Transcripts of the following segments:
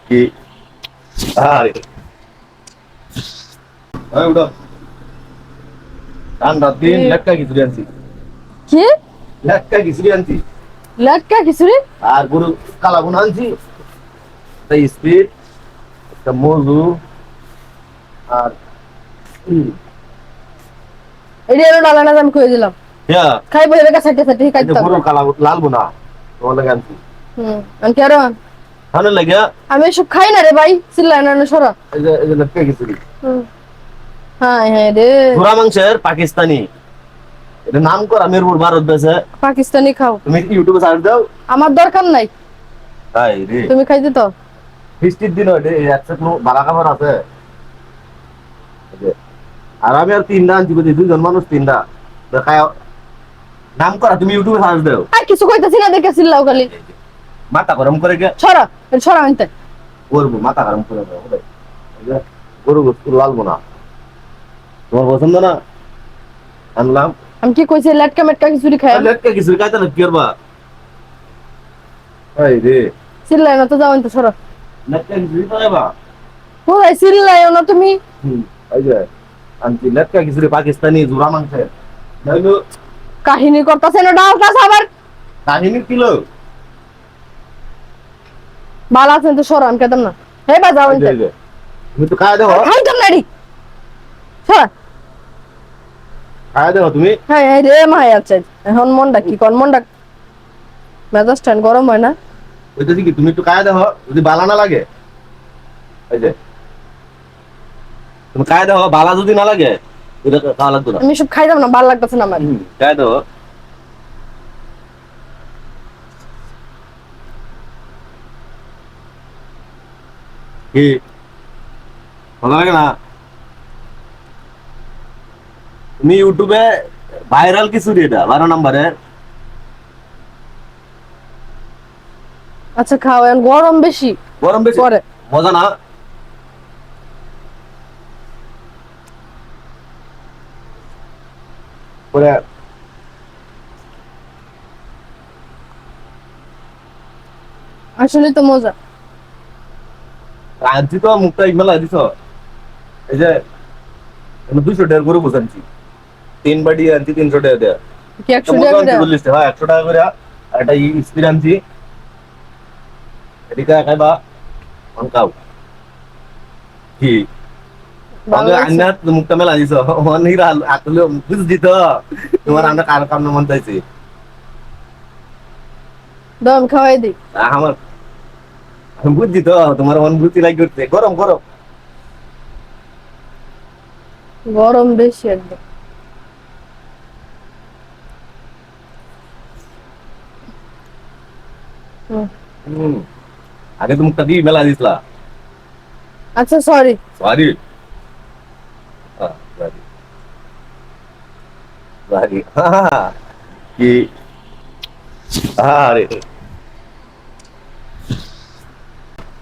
কি আরে আরে উঠো ঠান্ডা দিন লেটকা খিচুড়ি আনছি কি লেটকা খিচুড়ি আনছি লটকা খিচুড়ি? আর গরু কালা বোনা আনছি একটা স্পিড একটা মজু আর এটা এলো ডালা না আমি কই দিলাম ইয়া খাইবো এর কাছে সাইতে এই যে খাইতাম গরু কালা লাল বোনা তোমার লাগে আনছি আমি কি আরো ভালো লাগে আমি এসব খাই না রে ভাই, চিল্লাই না না সরা। এই যে লেটকা খিচুড়ি হ্যাঁ হ্যাঁ রে, ঘোড়া মাংসের পাকিস্তানি এটা নাম করা মিরপুর ভারত দেশে পাকিস্তানি খাও, তুমি ইউটিউবে সার্চ দাও আমার দরকার নাই, তাই রে তুমি খাইতে তো। বৃষ্টির দিন ওইটা একসাথে কোনো বালা খাবার আছে এই যে, আর আমি আর তিনটা আনছি বুঝি দুজন মানুষ তিনটা দেখায় নাম করা তুমি ইউটিউবে সার্চ দাও আর কিছু কইতাছি না দেখে চিল্লাও খালি মাথা গরম করে গে সরা, সরা আনতে। করবো মাথা গরম করে দাও এই যে, গরু গোস্ত লালবো না তোমার পছন্দ না আনলাম আমি কি কইছি লটকা মেটকা খিচুড়ি খাই? লেটকা কিছু খাইতে না কি করবা এই রে চিল্লাই না তো, যাও আনতে সরা। লেটকা কিছু খাইবা কোথায় চিল্লাইও না তুমি? এই যে আনছি লেটকা কিছু পাকিস্তানি জোড়া মাংসের নাইলো কাহিনী করতেছে না ডালটাছ আবার কাহিনী কিলো বালা আছেন তো সরা, আমি কেদাম না। হে বা যাও আনতে, তুমি তো খাওয়া দেবো খাইতাম না রে সরা। খাওয়া দেবো তুমি হ্যাঁ হ্যাঁ রে মাই আছে এখন মনটা কি কোন মনটা মেজাজটা গরম হয় না? ওইটা কি তুমি একটু খাওয়া দেবো যদি বালা না লাগে এই যে তুমি খাওয়া দেবো বালা যদি না লাগে এটা খাওয়া লাগতো না আমি সব খাইতাম না, ভালো লাগতেছে না আমার। খাওয়া দেবো কি ভালো লাগে না তুমি ইউটিউবে ভাইরাল কিছু এটা 12 নম্বরের আচ্ছা খাও, এখন গরম বেশি গরম বেশি পরে। মজা না পরে আসলে তো মজা। আনছি তো মুখটা মেলা দিছ এই যে 200 টাকার গরু বসানছি 3 বাটি আনছি 300 টাকা দেয়া কি 100 টাকা করে? 40 হ্যাঁ 100 টাকা করে আর একটা স্পিড আনছি এদিকে খাইবা অনকাও কি ভালো লাগছে। আন্না মুখটা মেলা দিছ অনেক আসলে বুঝছি তো তোমার আমরা কার কাম মন চাইছি দম খাওয়াই দিই। আমার আমি বুঝছি তো তোমার অনুভূতি লাগে করতে গরম গরম গরম বেশি একদম। আগে তো মুখটা দিয়ে মেলা দিছিলা আচ্ছা সরি। সরি সরি সরি কি আরে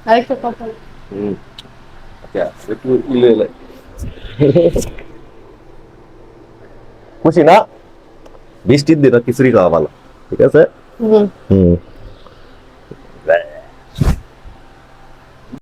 আরেকটা কথা। আচ্ছা একটু ইলে খুশি না বৃষ্টির দিন খিচুড়ি খাওয়া ভালো ঠিক আছে হুম।